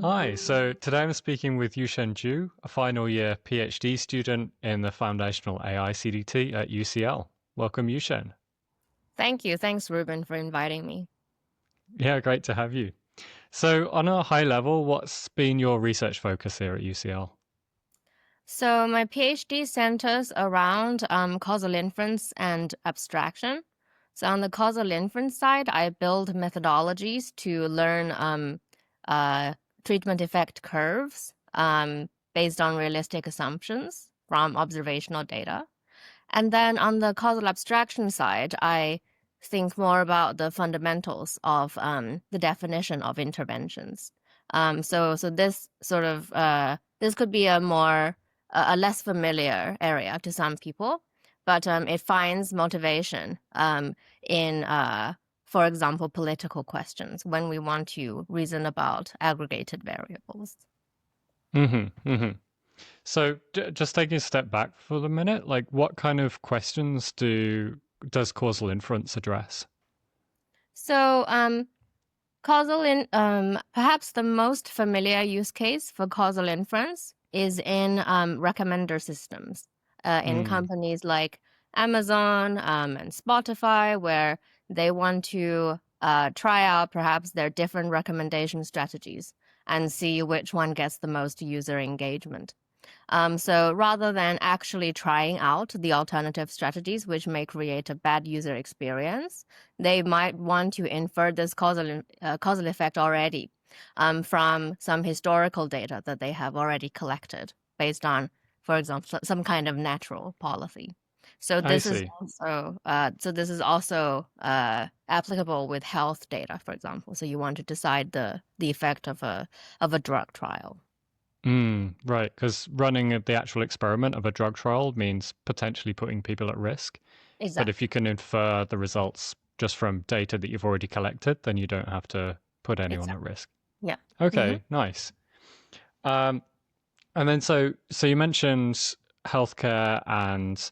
Hi, so today I'm speaking with Yuchen Zhu, a final year PhD student in the Foundational AI CDT at UCL. Welcome, Yuchen. Thank you. Thanks, Ruben, for inviting me. Yeah, great to have you. So, on a high level, what's been your research focus here at UCL? So my PhD centers around causal inference and abstraction. So on the causal inference side, I build methodologies to learn uh, treatment effect curves based on realistic assumptions from observational data. And then on the causal abstraction side, I think more about the fundamentals of the definition of interventions. So this sort of this could be a less familiar area to some people, but it finds motivation in, for example, political questions when we want to reason about aggregated variables. So, just taking a step back for the minute, like what kind of questions does causal inference address? So perhaps the most familiar use case for causal inference is in recommender systems in Mm, companies like Amazon and Spotify, where they want to try out perhaps their different recommendation strategies and see which one gets the most user engagement. So rather than actually trying out the alternative strategies, which may create a bad user experience, they might want to infer this causal effect already from some historical data that they have already collected based on, for example, some kind of natural policy. So I this is see. also applicable with health data, for example. So you want to decide the effect of a drug trial. Right, because running the actual experiment of a drug trial means potentially putting people at risk. But if you Exactly. can infer the results just from data that you've already collected, then you don't have to put anyone at Exactly. risk. Yeah. Okay, nice. Um, and then so you mentioned healthcare and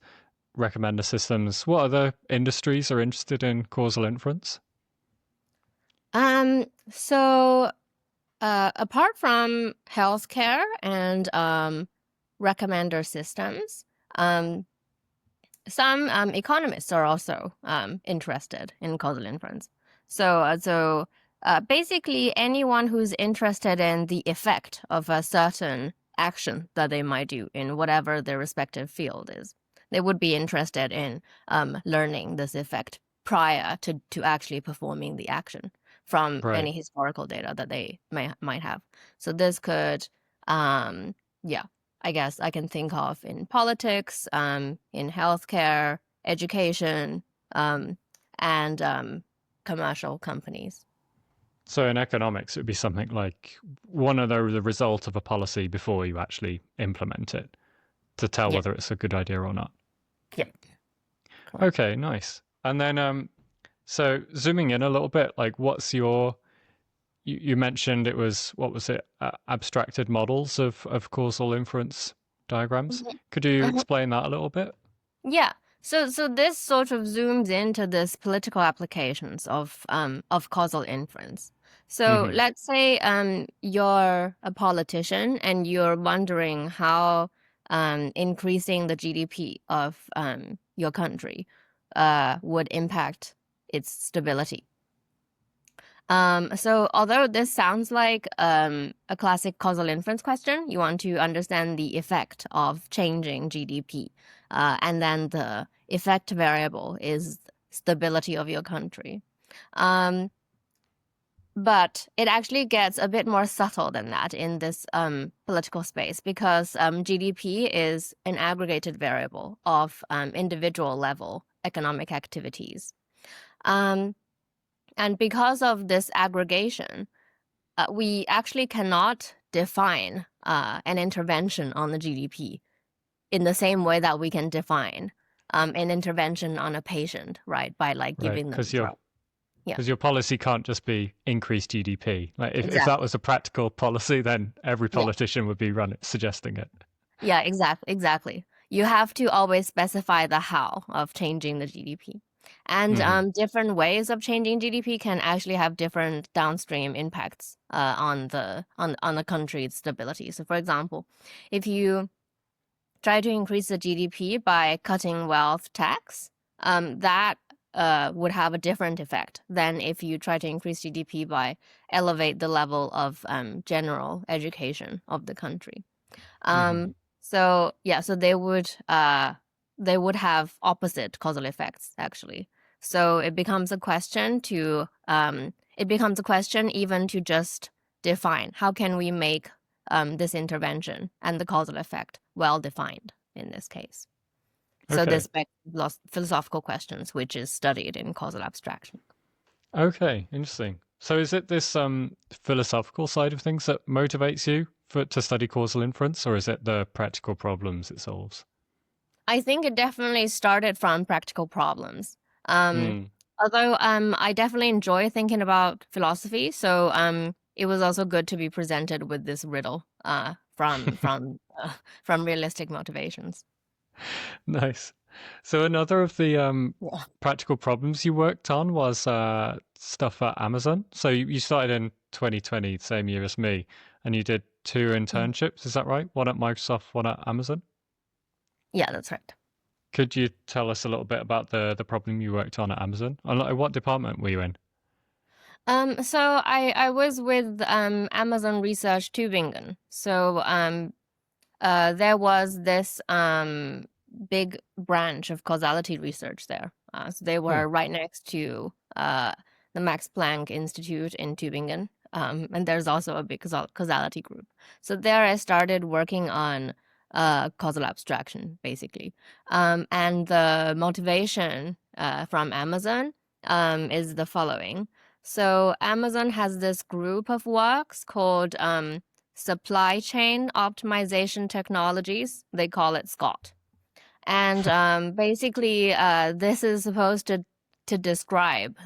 recommender systems. What other industries are interested in causal inference? So apart from healthcare and recommender systems, um, some economists are also interested in causal inference. So basically, anyone who's interested in the effect of a certain action that they might do in whatever their respective field is, they would be interested in learning this effect prior to actually performing the action from Right. any historical data that they might have. So this could, um, yeah, I guess I can think of in politics, in healthcare, education, and commercial companies. So in economics, it would be something like one of the result of a policy before you actually implement it to tell Yeah, whether it's a good idea or not. yeah, correct. Okay, nice. And then so zooming in a little bit, like what's you mentioned it was what was it abstracted models of causal inference diagrams. Mhm. Could you Uh-huh. explain that a little bit? Yeah. So this sort of zooms into this political applications of causal inference. So Hmm. let's say you're a politician and you're wondering how increasing the GDP of your country would impact its stability. So although this sounds like a classic causal inference question, you want to understand the effect of changing GDP. And then the effect variable is stability of your country. Um, but it actually gets a bit more subtle than that in this political space because GDP is an aggregated variable of individual level economic activities. Um, and because of this aggregation, we actually cannot define an intervention on the GDP in the same way that we can define an intervention on a patient, right? By like Right, giving them a drug. Yeah, because your policy can't just be increase GDP. Like if that exactly. was a practical policy, then every Yeah, politician would be suggesting it. yeah, exactly. You have to always specify the how of changing the GDP. And Hmm. different ways of changing GDP can actually have different downstream impacts on the country's stability. So, for example, if you try to increase the GDP by cutting wealth tax, that would have a different effect than if you try to increase GDP by elevate the level of general education of the country. Hmm. So yeah, so they would have opposite causal effects actually. So it becomes a question even to just define how can we make this intervention and the causal effect well defined in this case. So Okay. this begs philosophical questions, which is studied in causal abstraction. Okay. Interesting. So is it this philosophical side of things that motivates you to study causal inference, or is it the practical problems it solves? I think it definitely started from practical problems. Um, Hmm. Although I definitely enjoy thinking about philosophy, so it was also good to be presented with this riddle from realistic motivations. Nice. So another of the Yeah. practical problems you worked on was stuff at Amazon. So you started in 2020, same year as me, and you did two Mhm. internships. Is that right? One at Microsoft, one at Amazon. Yeah, that's right. Could you tell us a little bit about the problem you worked on at Amazon? And like, what department were you in? So I was with Amazon Research Tübingen. So there was this big branch of causality research there. So they Oh, were right next to the Max Planck Institute in Tübingen. And there's also a big causality group. So there I started working on causal abstraction, basically. And the motivation from Amazon is the following. So Amazon has this group of works called supply chain optimization technologies. They call it SCOT. And basically, this is supposed to describe,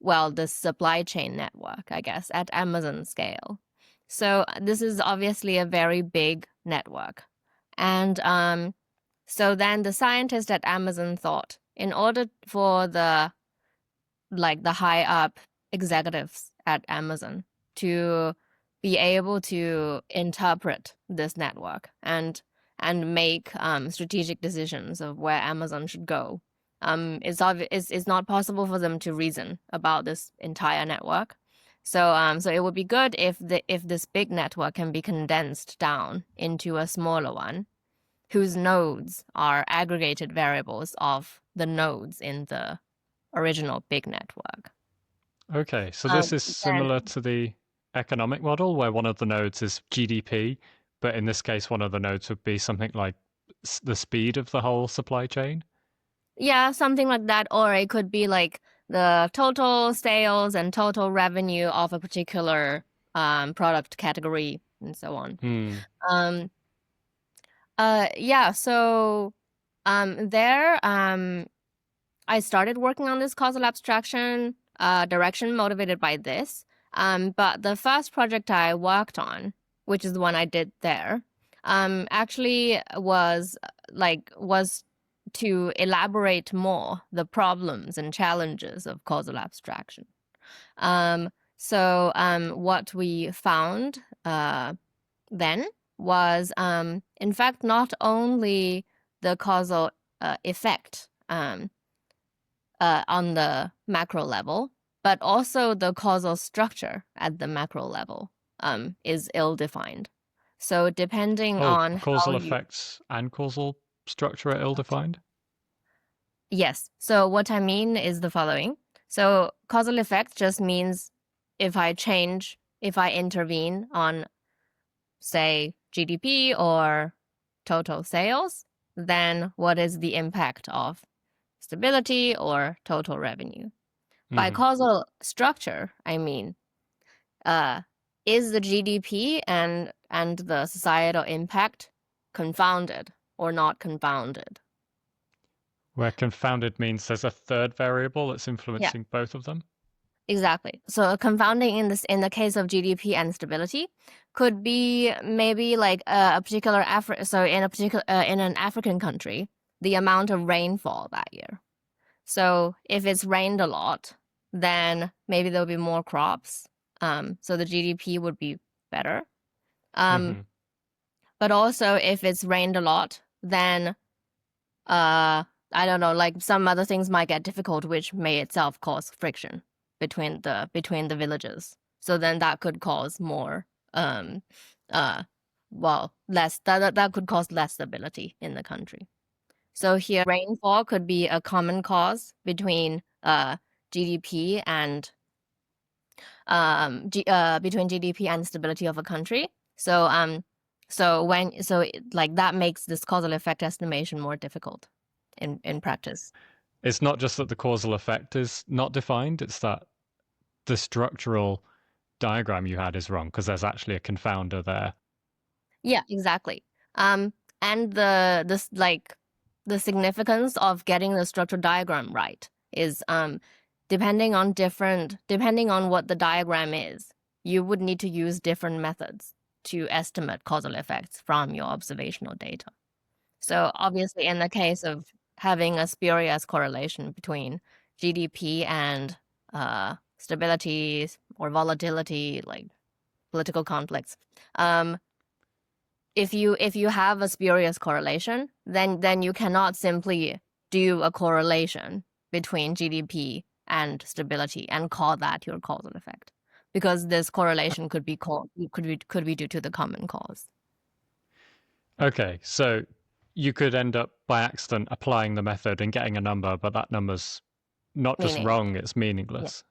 well, the supply chain network, I guess, at Amazon scale. So this is obviously a very big network. And so then the scientists at Amazon thought, in order for the high up executives at Amazon to be able to interpret this network and make strategic decisions of where Amazon should go. It's not possible for them to reason about this entire network. So it would be good if this big network can be condensed down into a smaller one, whose nodes are aggregated variables of the nodes in the original big network. okay. So Um, this is then similar to the economic model where one of the nodes is GDP, but in this case, one of the nodes would be something like the speed of the whole supply chain. yeah, something like that, or it could be like the total sales and total revenue of a particular product category and so on. Hmm. Um, yeah, so there I started working on this causal abstraction direction motivated by this. But the first project I worked on, which is the one I did there, actually was to elaborate more the problems and challenges of causal abstraction. What we found then was, in fact, not only the causal effect on the macro level, but also the causal structure at the macro level is ill-defined. So depending Oh, on how causal you, effects and causal structure are ill-defined. yes. So what I mean is the following. So causal effect just means if I intervene on, say, GDP or total sales, then what is the impact of stability or total revenue? By Hmm. causal structure, I mean, uh, is the GDP and the societal impact confounded or not confounded? Where confounded means there's a third variable that's Yeah, influencing both of them. exactly. So confounding in the case of GDP and stability could be maybe like a particular in an African country, the amount of rainfall that year. So if it's rained a lot, then maybe there'll be more crops. So the GDP would be better. Um, Mm-hmm. but also if it's rained a lot, then I don't know, like some other things might get difficult, which may itself cause friction between the villages. So then that could cause more uh less that could cause less stability in the country. So here rainfall could be a common cause between GDP and between GDP and stability of a country. Like that makes this causal effect estimation more difficult in practice. It's not just that the causal effect is not defined, it's that the structural diagram you had is wrong because there's actually a confounder there. Yeah, exactly. Um, and the significance of getting the structural diagram right is depending on what the diagram is, you would need to use different methods to estimate causal effects from your observational data. So obviously, in the case of having a spurious correlation between GDP and stability or volatility, like political conflicts, um, if you have a spurious correlation, then you cannot simply do a correlation between GDP and stability and call that your causal effect, because this correlation could be due to the common cause. Okay, so you could end up by accident applying the method and getting a number, but that number's not just Meaning, wrong, it's yeah, meaningless.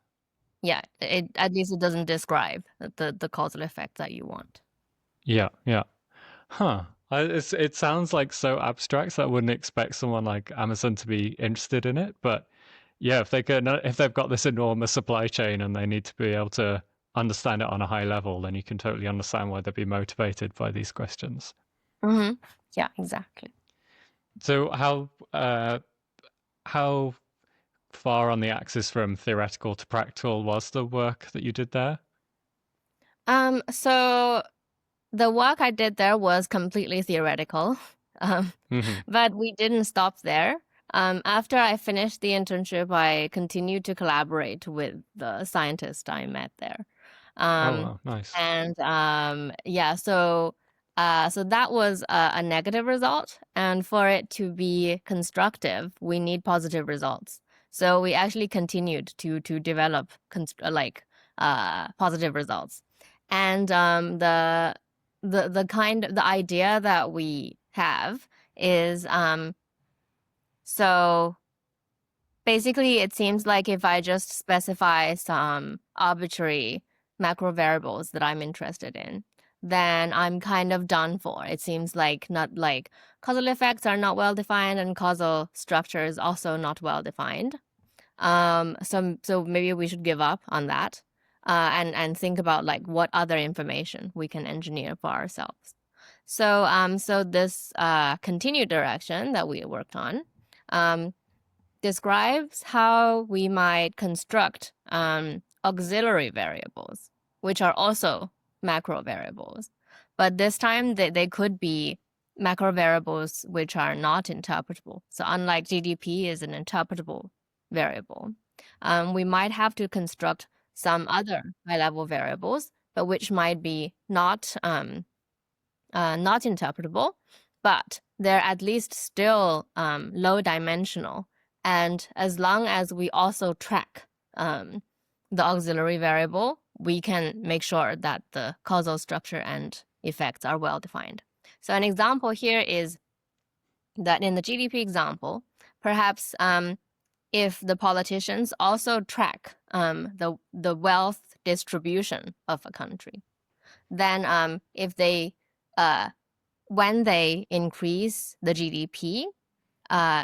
yeah, it at least it doesn't describe the causal effect that you want. Yeah, yeah. Huh. It sounds like so abstract that I wouldn't expect someone like Amazon to be interested in it. But yeah, if they've got this enormous supply chain and they need to be able to understand it on a high level, then you can totally understand why they'd be motivated by these questions. Mm-hmm. Yeah, exactly. So how far on the axis from theoretical to practical was the work that you did there? So the work I did there was completely theoretical. Um, Hmm. but we didn't stop there. After I finished the internship, I continued to collaborate with the scientist I met there. Oh, Um, wow, nice. and yeah, so that was a negative result. And for it to be constructive, we need positive results. So we actually continued to develop positive results. And the idea that we have is so basically it seems like if I just specify some arbitrary macro variables that I'm interested in, then I'm kind of done for. It seems like not like causal effects are not well defined and causal structure is also not well defined. So maybe we should give up on that, and think about like what other information we can engineer for ourselves. So this continued direction that we worked on, um, describes how we might construct auxiliary variables, which are also macro variables, but this time they could be macro variables which are not interpretable. So unlike GDP is an interpretable variable, we might have to construct some other high-level variables, but which might be not interpretable, but they're at least still low dimensional. And as long as we also track the auxiliary variable, we can make sure that the causal structure and effects are well defined. So an example here is that in the GDP example, perhaps if the politicians also track the wealth distribution of a country, then if they when they increase the GDP,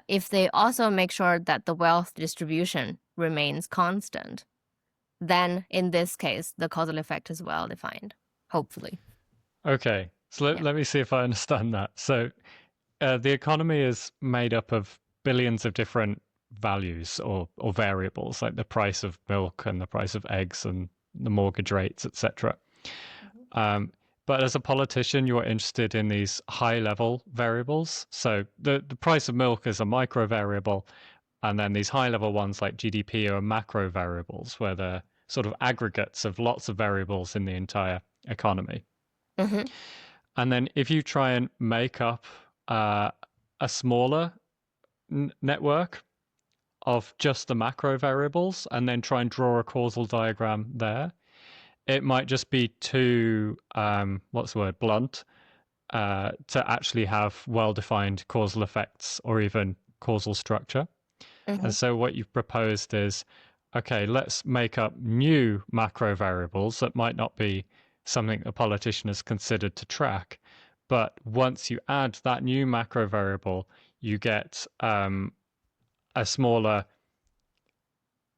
if they also make sure that the wealth distribution remains constant, then in this case, the causal effect is well defined, hopefully. Okay, so Yeah. let me see if I understand that. So the economy is made up of billions of different values or variables, like the price of milk and the price of eggs and the mortgage rates, etc. Mhm. Um, but as a politician, you're interested in these high level variables. So the price of milk is a micro variable, and then these high-level ones like GDP are macro variables, where they're sort of aggregates of lots of variables in the entire economy. Mm-hmm. And then if you try and make up a smaller network of just the macro variables and then try and draw a causal diagram there, it might just be too, what's the word, blunt, to actually have well-defined causal effects or even causal structure. Mm-hmm. And so what you've proposed is, okay, let's make up new macro variables that might not be something a politician has considered to track. But once you add that new macro variable, you get a smaller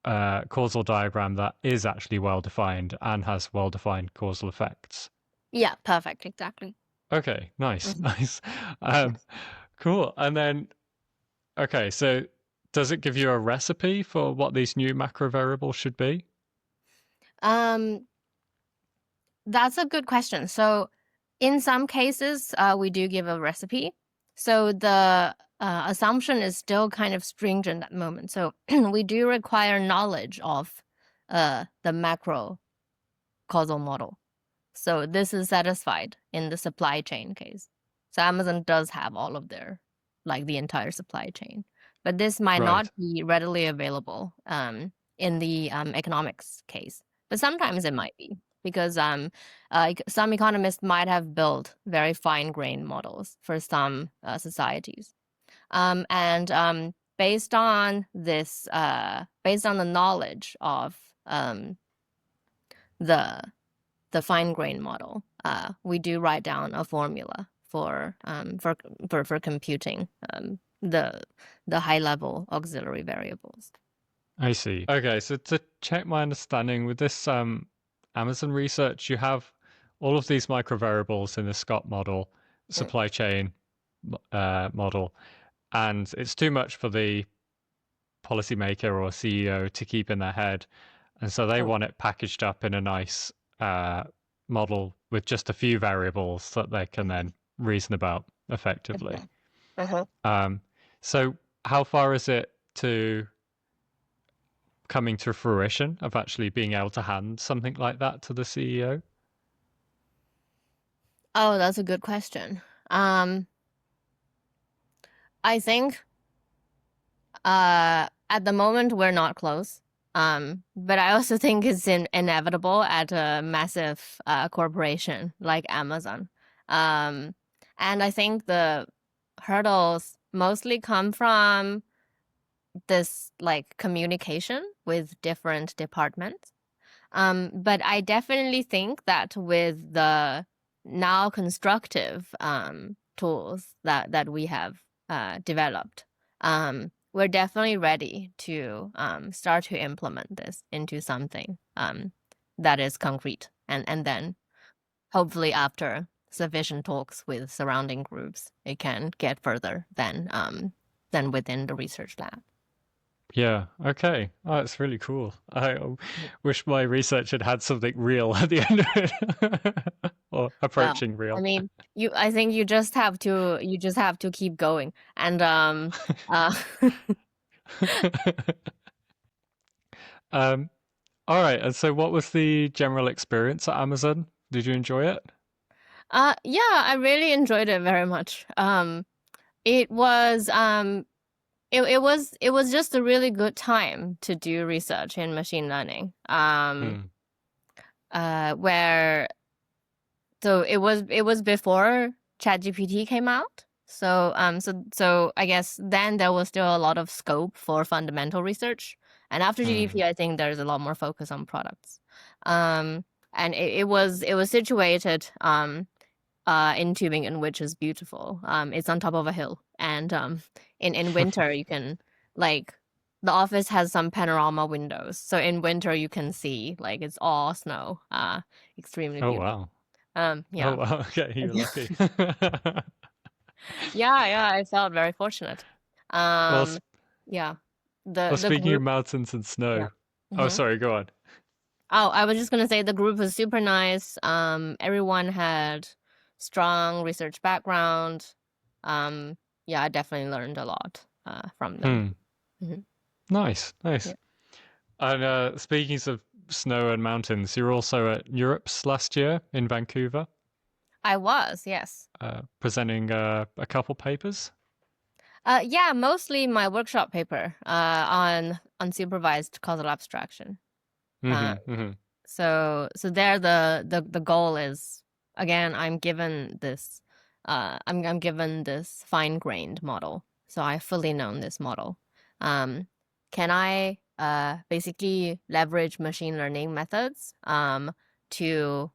causal diagram that is actually well defined and has well defined causal effects. Yeah, perfect, exactly. Okay, nice, Mm-hmm. nice. Yes. Cool. And then, okay, so does it give you a recipe for what these new macro variables should be? Um, that's a good question. So in some cases, we do give a recipe. So the assumption is still kind of stringent at the moment. So we do require knowledge of the macro causal model. So this is satisfied in the supply chain case. So Amazon does have all of their, like the entire supply chain, but this might not Right. be readily available in the economics case. But sometimes it might be because some economists might have built very fine-grained models for some societies, and based on this, based on the knowledge of the fine-grained model, we do write down a formula for computing the high-level auxiliary variables. I see. Okay, so to check my understanding with this Amazon research, you have all of these microvariables in the Scott model, Mm. supply chain model, and it's too much for the policymaker or CEO to keep in their head, and so they Oh, want it packaged up in a nice model with just a few variables that they can then reason about effectively. mhm. Uh-huh. Um, so how far is it to coming to fruition of actually being able to hand something like that to the CEO? Oh, that's a good question. I think at the moment we're not close. But I also think it's inevitable at a massive corporation like Amazon. Um, and I think the hurdles mostly come from this like communication with different departments. But I definitely think that with the now constructive tools that we have developed, we're definitely ready to start to implement this into something that is concrete, and then hopefully after sufficient talks with surrounding groups, it can get further than within the research lab. Yeah, okay. Oh, that's really cool. I wish my research had had something real at the end of it, or Well, approaching I real. mean, I think you just have to keep going. And uh um, all right. And so, what was the general experience at Amazon? Did you enjoy it? yeah, I really enjoyed it very much. It was it was just a really good time to do research in machine learning. Hmm. Where So it was before ChatGPT came out. So I guess then there was still a lot of scope for fundamental research. And after Hmm. GDP, I think there's a lot more focus on products. Um, and it was situated in Tübingen, which is beautiful. It's on top of a hill, and in winter you can like the office has some panorama windows, so in winter you can see like it's all snow. Extremely Oh beautiful. wow. Oh Yeah. wow. Okay, you're lucky. Yeah, yeah, I felt very fortunate. Well, Um, yeah. The speaking of group, mountains and yeah. snow. Oh, Hmm. sorry. Go on. Oh, I was just gonna say the group was super nice. Everyone had strong research background. Yeah, I definitely learned a lot from them. Hmm. Hmm. Nice, nice. Yeah. And speaking of snow and mountains, you were also at Europe's last year in Vancouver, I was, yes. presenting a couple papers. Yeah, mostly my workshop paper on unsupervised causal abstraction. Uh, Hmm. so there the goal is, again, I'm given this fine-grained model. So I fully known this model. Can I basically leverage machine learning methods to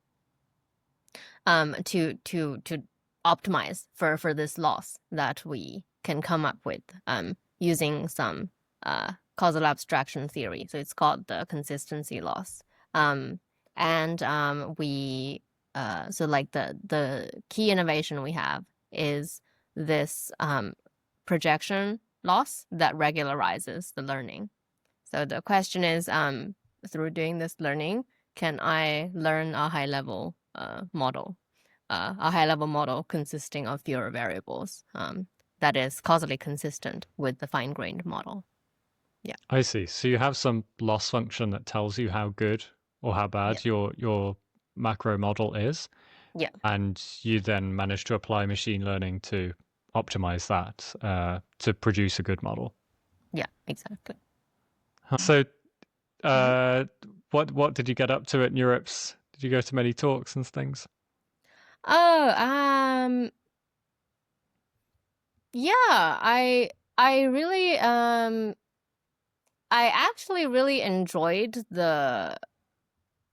to optimize for this loss that we can come up with using some causal abstraction theory. So it's called the consistency loss. And we so like the key innovation we have is this projection loss that regularizes the learning. So the question is, through doing this learning, can I learn a high level model, a high level model consisting of fewer variables, that is causally consistent with the fine grained model? Yeah. I see. So you have some loss function that tells you how good or how Yeah. bad your macro model is, Yeah. and you then manage to apply machine learning to optimize that to produce a good model. Yeah. Exactly. So, Mhm. uh, what did you get up to at Europe's? Did you go to many talks and things? Oh, yeah. I really I actually really enjoyed the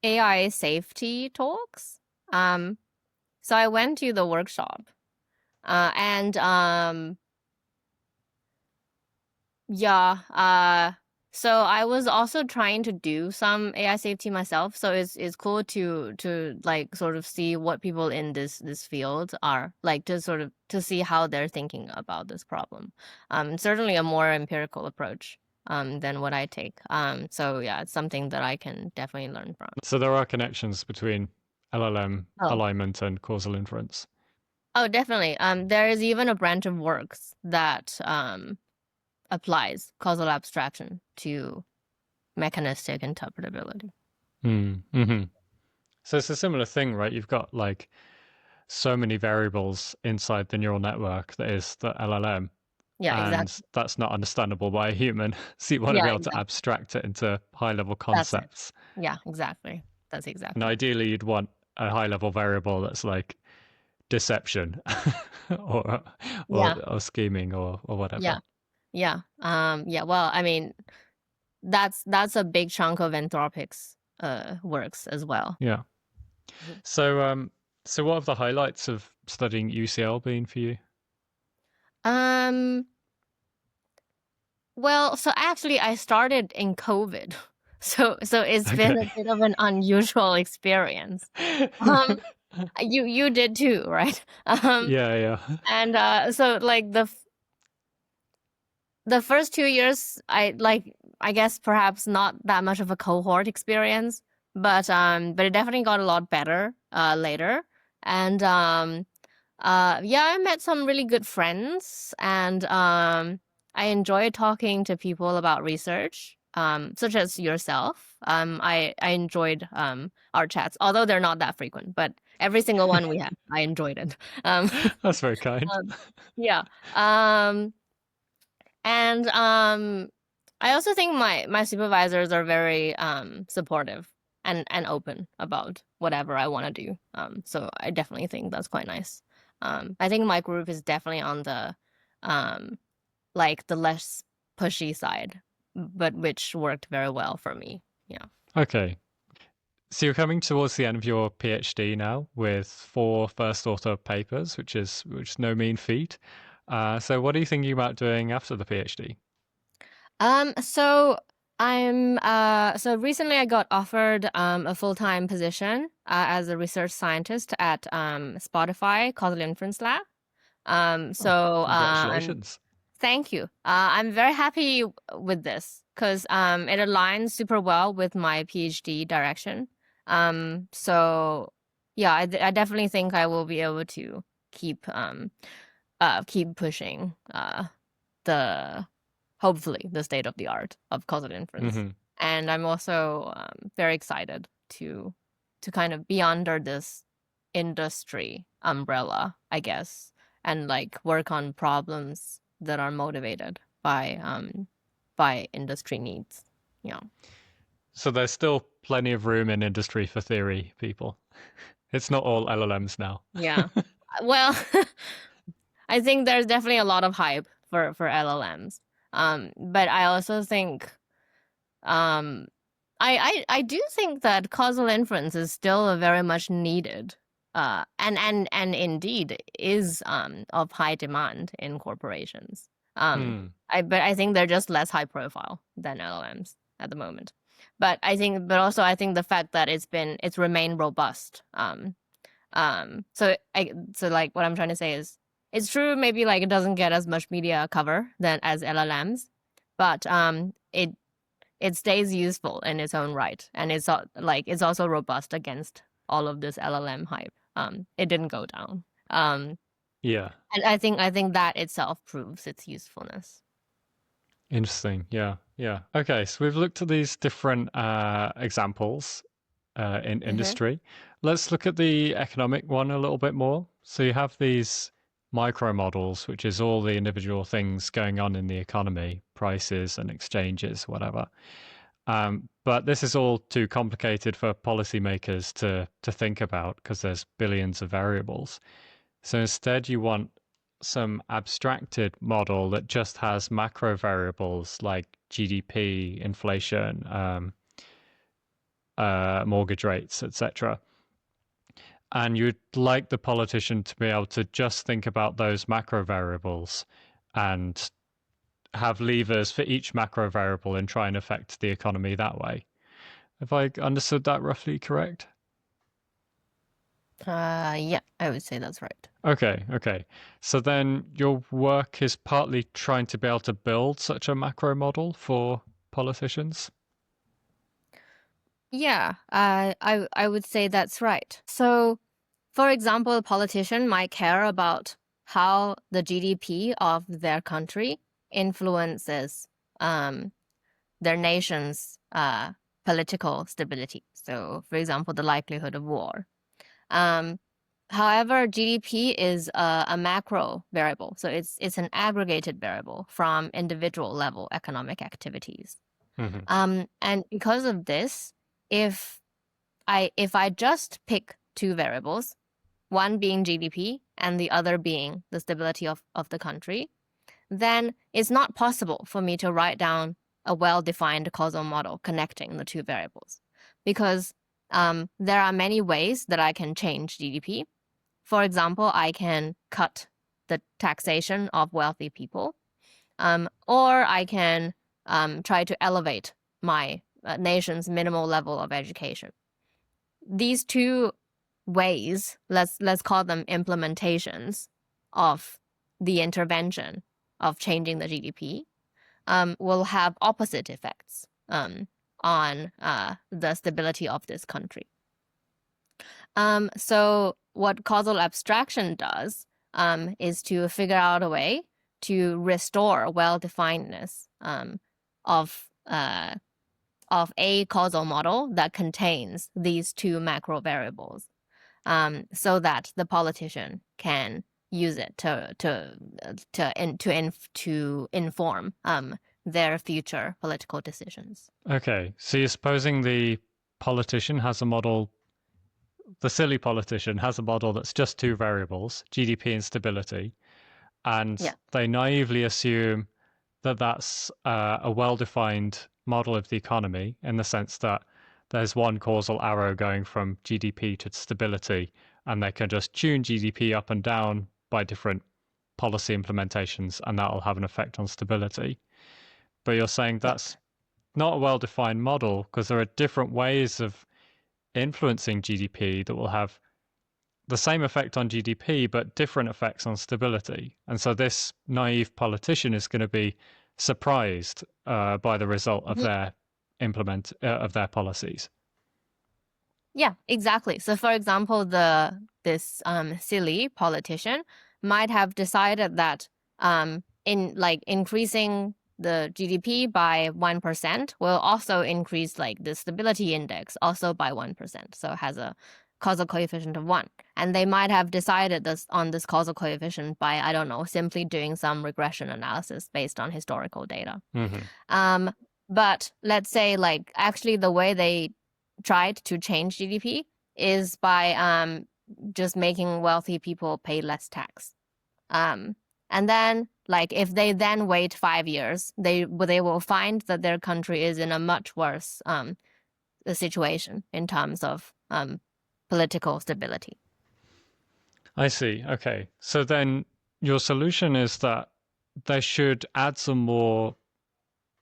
AI safety talks. Um, so I went to the workshop, and yeah, so I was also trying to do some AI safety myself. So it's cool to like sort of see what people in this field are like, to sort of to see how they're thinking about this problem. Certainly a more empirical approach than what I take. So yeah, it's something that I can definitely learn from. So there are connections between LLM Oh. alignment and causal inference. Oh, definitely. There is even a branch of works that applies causal abstraction to mechanistic interpretability. Mm-hmm. So it's a similar thing, right? You've got like so many variables inside the neural network that is the LLM, Yeah, and exactly. that's not understandable by a human. So you want to be Yeah, able to exactly. abstract it into high level That's it. concepts. Yeah, exactly. That's And exactly it. ideally, you'd want a high level variable that's like deception or, Yeah, or scheming or whatever. yeah, yeah. Yeah, well, I mean, that's a big chunk of Anthropic's works as well. Yeah. Mhm. So, so what have the highlights of studying UCL been for you? Um, well, so actually I started in COVID. So it's been a Okay. bit of an unusual experience. Um, you did too, right? Yeah, yeah. And so like the first 2 years, I guess perhaps not that much of a cohort experience, but it definitely got a lot better later. And yeah, I met some really good friends, and I enjoy talking to people about research, such as yourself. I enjoyed our chats, although they're not that frequent, but every single one we had, I enjoyed it. Um, That's very kind. yeah. Um, and I also think my supervisors are very supportive and open about whatever I want to do. So I definitely think that's quite nice. I think my group is definitely on the um like the less pushy side, but which worked very well for me. Yeah. Okay. So you're coming towards the end of your PhD now with 4 first author papers, which is no mean feat. So what are you thinking about doing after the PhD? So so recently I got offered a full-time position as a research scientist at Spotify Causal Inference Lab. Oh, So I'm congratulations. thank you. I'm very happy with this because it aligns super well with my PhD direction. So yeah, I definitely think I will be able to keep keep pushing the hopefully the state of the art of causal inference. Mm-hmm. And I'm also very excited to kind of be under this industry umbrella, I guess, and like work on problems that are motivated by industry needs. Yeah. So there's still plenty of room in industry for theory, people. It's not all LLMs now. Yeah. Well, I think there's definitely a lot of hype for LLMs. But I also think um I do think that causal inference is still very much needed. And indeed is of high demand in corporations. Hmm. But I think they're just less high profile than LLMs at the moment. But also I think the fact that it's remained robust. So like what I'm trying to say is it's true maybe like it doesn't get as much media cover than as LLMs, but it stays useful in its own right, and it's also robust against all of this LLM hype. It didn't go down. Yeah. And I think that itself proves its usefulness. Interesting. Yeah. Yeah. Okay. So we've looked at these different examples in Mm-hmm. industry. Let's look at the economic one a little bit more. So you have these micro models, which is all the individual things going on in the economy, prices and exchanges, whatever. But this is all too complicated for policymakers to think about because there's billions of variables. So instead, you want some abstracted model that just has macro variables like GDP, inflation, mortgage rates, etc. And you'd like the politician to be able to just think about those macro variables and have levers for each macro variable and try and affect the economy that way. Have I understood that roughly correct? Yeah, I would say that's right. Okay, okay. So then your work is partly trying to be able to build such a macro model for politicians? Yeah, I would say that's right. So, for example, a politician might care about how the GDP of their country influences um, their nation's political stability. So, for example, the likelihood of war. Um, However, GDP is a macro variable, so it's an aggregated variable from individual level economic activities. Mm-hmm. And because of this, if I just pick two variables, one being GDP and the other being the stability of the country, then it's not possible for me to write down a well-defined causal model connecting the two variables, because there are many ways that I can change GDP. For example, I can cut the taxation of wealthy people, or I can try to elevate my nation's minimal level of education. These two ways, let's call them implementations of the intervention of changing the GDP, will have opposite effects on the stability of this country. So what causal abstraction does is to figure out a way to restore well-definedness of a causal model that contains these two macro variables, so that the politician can use it to inform their future political decisions. Okay, so you're supposing the politician has a model, the silly politician has a model that's just two variables, GDP and stability, and Yeah. they naively assume that that's a well-defined model of the economy in the sense that there's one causal arrow going from GDP to stability, and they can just tune GDP up and down by different policy implementations, and that'll have an effect on stability. But you're saying that's Yes. not a well-defined model because there are different ways of influencing GDP that will have the same effect on GDP, but different effects on stability. And so this naive politician is going to be surprised by the result of Mhm. their policies. Yeah, exactly. So for example, this silly politician might have decided that in like increasing the GDP by 1% will also increase like the stability index also by 1%. So it has a causal coefficient of 1. And they might have decided this on this causal coefficient by, I don't know, simply doing some regression analysis based on historical data. But let's say like actually the way they tried to change GDP is by just making wealthy people pay less tax. And then like if they then wait 5 years, they will find that their country is in a much worse situation in terms of political stability. I see. Okay. So then your solution is that they should add some more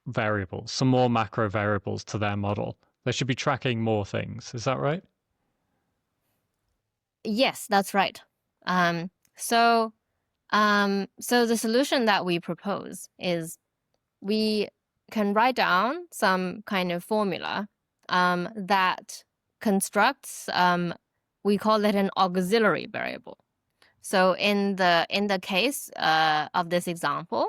variables, some more macro variables to their model. They should be tracking more things. Is that right? Yes, that's right. So the solution that we propose is we can write down some kind of formula that constructs we call it an auxiliary variable. So in the case of this example,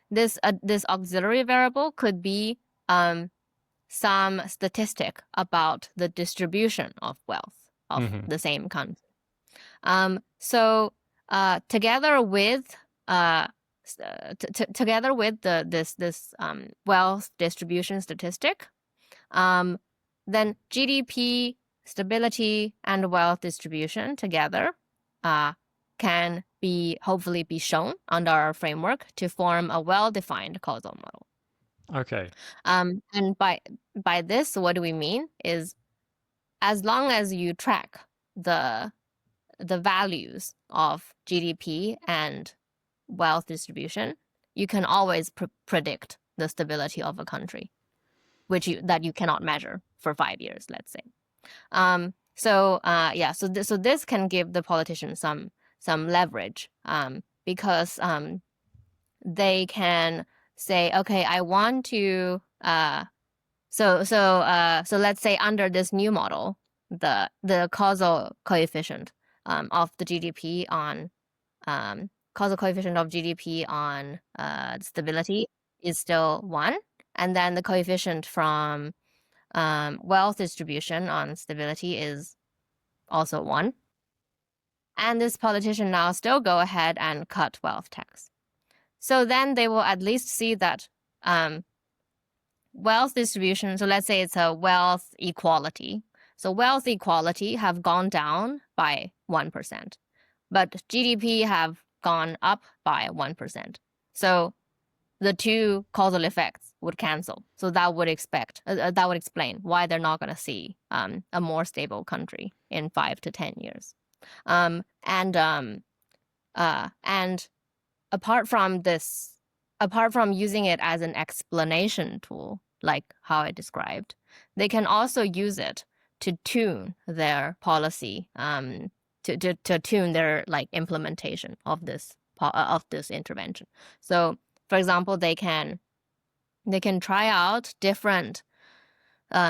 this auxiliary variable could be some statistic about the distribution of wealth of the same country. So together with this wealth distribution statistic, then GDP, stability, and wealth distribution together can hopefully be shown under our framework to form a well-defined causal model. Okay. And by this, what do we mean is as long as you track the values of GDP and wealth distribution, you can always predict the stability of a country, that you cannot measure for 5 years, let's say. So this can give the politician some leverage because they can say, okay, I want to so let's say under this new model, the causal coefficient of the GDP on causal coefficient of GDP on stability is still 1, and then the coefficient from wealth distribution on stability is also 1. And this politician now still go ahead and cut wealth tax. So then they will at least see that wealth distribution, so let's say it's a wealth equality. So wealth equality have gone down by 1%, but GDP have gone up by 1%. So the two causal effects would cancel. So that would explain why they're not going to see a more stable country in 5 to 10 years. And apart from using it as an explanation tool, like how I described, they can also use it to tune their policy, to tune their like implementation of this intervention. So, for example, they can try out different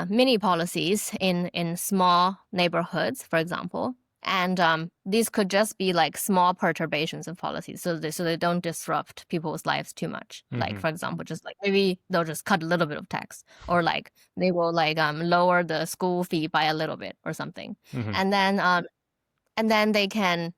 mini policies in small neighborhoods, for example. And these could just be like small perturbations of policies, so they don't disrupt people's lives too much. Like, for example, just like maybe they'll just cut a little bit of tax, or like they will like lower the school fee by a little bit or something. And then they can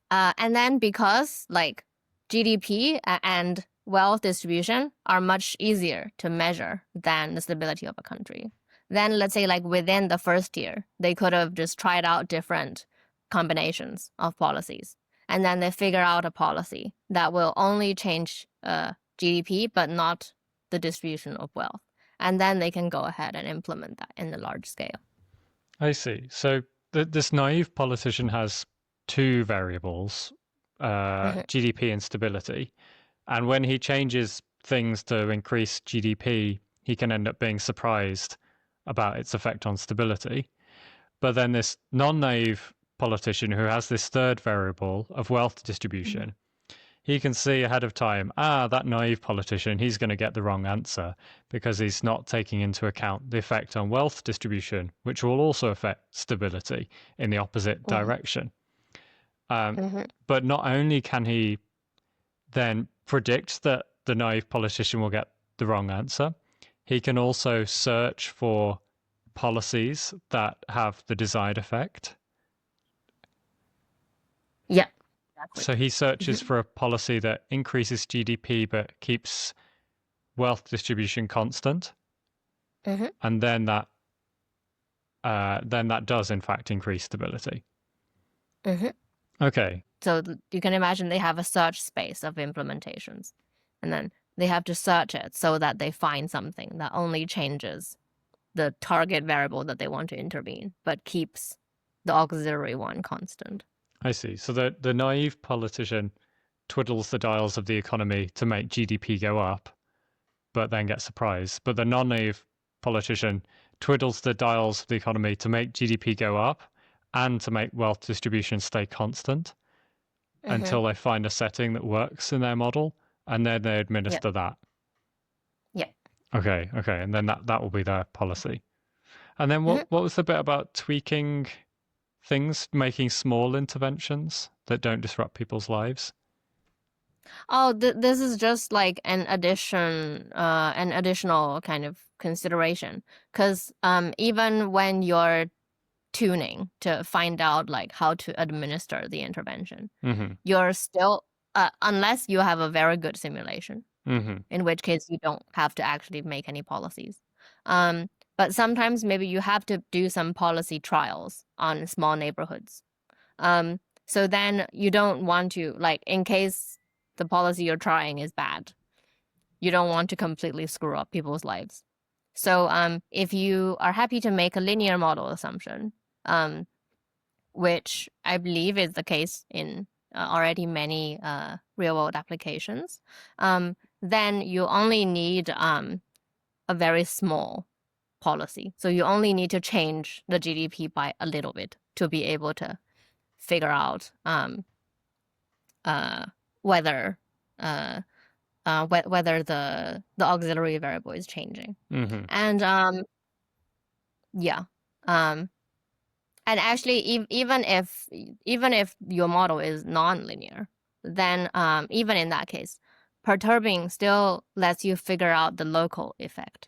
and then because like GDP and wealth distribution are much easier to measure than the stability of a country, then let's say like within the first year, they could have just tried out different combinations of policies. And then they figure out a policy that will only change GDP, but not the distribution of wealth. And then they can go ahead and implement that in the large scale. I see. So this naive politician has two variables, GDP and stability. And when he changes things to increase GDP, he can end up being surprised about its effect on stability. But then this non-naive politician who has this third variable of wealth distribution, he can see ahead of time, that naive politician, he's going to get the wrong answer because he's not taking into account the effect on wealth distribution, which will also affect stability in the opposite direction. But not only can he then predict that the naive politician will get the wrong answer. He can also search for policies that have the desired effect. Yeah, exactly. So he searches for a policy that increases GDP but keeps wealth distribution constant, and then that does in fact increase stability. Okay. So you can imagine they have a search space of implementations, and then they have to search it so that they find something that only changes the target variable that they want to intervene, but keeps the auxiliary one constant. I see. So the naive politician twiddles the dials of the economy to make GDP go up, but then gets surprised. But the non-naive politician twiddles the dials of the economy to make GDP go up and to make wealth distribution stay constant until they find a setting that works in their model, and then they administer that. Yeah. Okay. And then that will be their policy. And then what was the bit about tweaking things, making small interventions that don't disrupt people's lives? Oh, this is just like an additional kind of consideration, because even when you're tuning to find out like how to administer the intervention, you're still unless you have a very good simulation, in which case you don't have to actually make any policies. But sometimes maybe you have to do some policy trials on small neighborhoods. So then you don't want to, like, in case the policy you're trying is bad, you don't want to completely screw up people's lives. So if you are happy to make a linear model assumption, which I believe is the case in already many real-world applications, then you only need a very small policy. So you only need to change the GDP by a little bit to be able to figure out whether the auxiliary variable is changing. And and actually even if your model is nonlinear, then even in that case, perturbing still lets you figure out the local effect.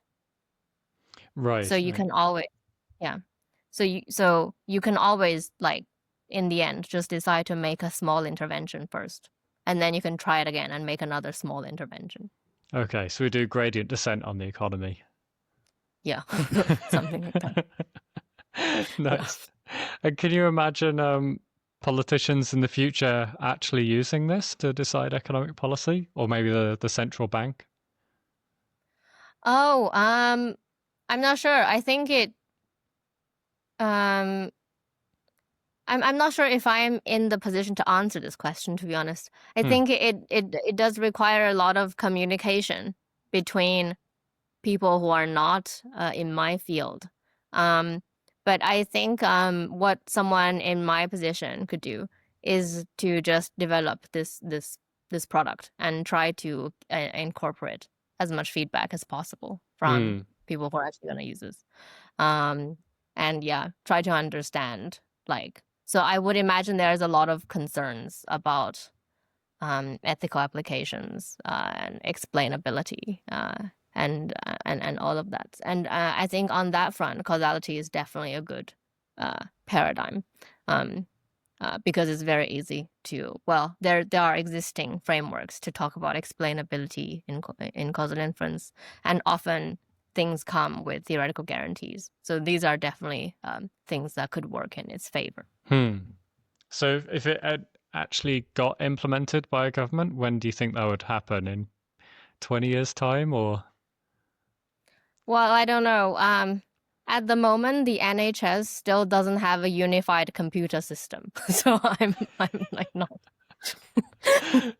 Right. So you can always, so you can always, like, in the end, just decide to make a small intervention first, and then you can try it again and make another small intervention. Okay, so we do gradient descent on the economy. Yeah, something like that. Nice. And can you imagine politicians in the future actually using this to decide economic policy, or maybe the central bank? Oh, I'm not sure. I think it. I'm not sure if I'm in the position to answer this question, to be honest. I think it does require a lot of communication between people who are not in my field. But I think what someone in my position could do is to just develop this product and try to incorporate as much feedback as possible from people who are actually going to use this. And try to understand, like, so I would imagine there's a lot of concerns about ethical applications and explainability and all of that. And I think on that front, causality is definitely a good paradigm because it's very easy to, there are existing frameworks to talk about explainability in causal inference, and often things come with theoretical guarantees. So these are definitely things that could work in its favor. So if it had actually got implemented by a government, when do you think that would happen? In 20 years' time, or? Well, I don't know. At the moment, the NHS still doesn't have a unified computer system, so I'm like not.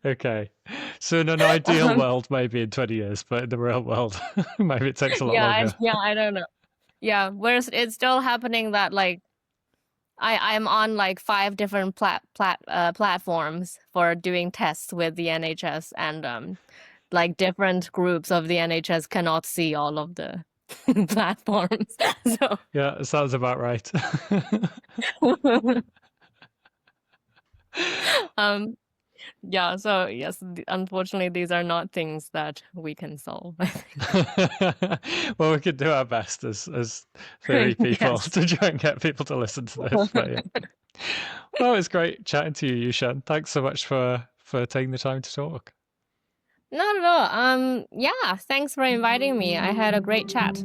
Okay, so in an ideal world, maybe in 20 years, but in the real world, maybe it takes a lot longer. I don't know. Yeah, whereas it's still happening that, like, I'm on like 5 different platforms for doing tests with the NHS, and like different groups of the NHS cannot see all of the platforms. So yeah, it sounds about right. Yeah, so yes, unfortunately, these are not things that we can solve, I think. Well, we could do our best as theory people Yes. to try and get people to listen to this. But yeah. Well, it's great chatting to you, Yuchen. Thanks so much for taking the time to talk. Not at all. Yeah, thanks for inviting me. I had a great chat.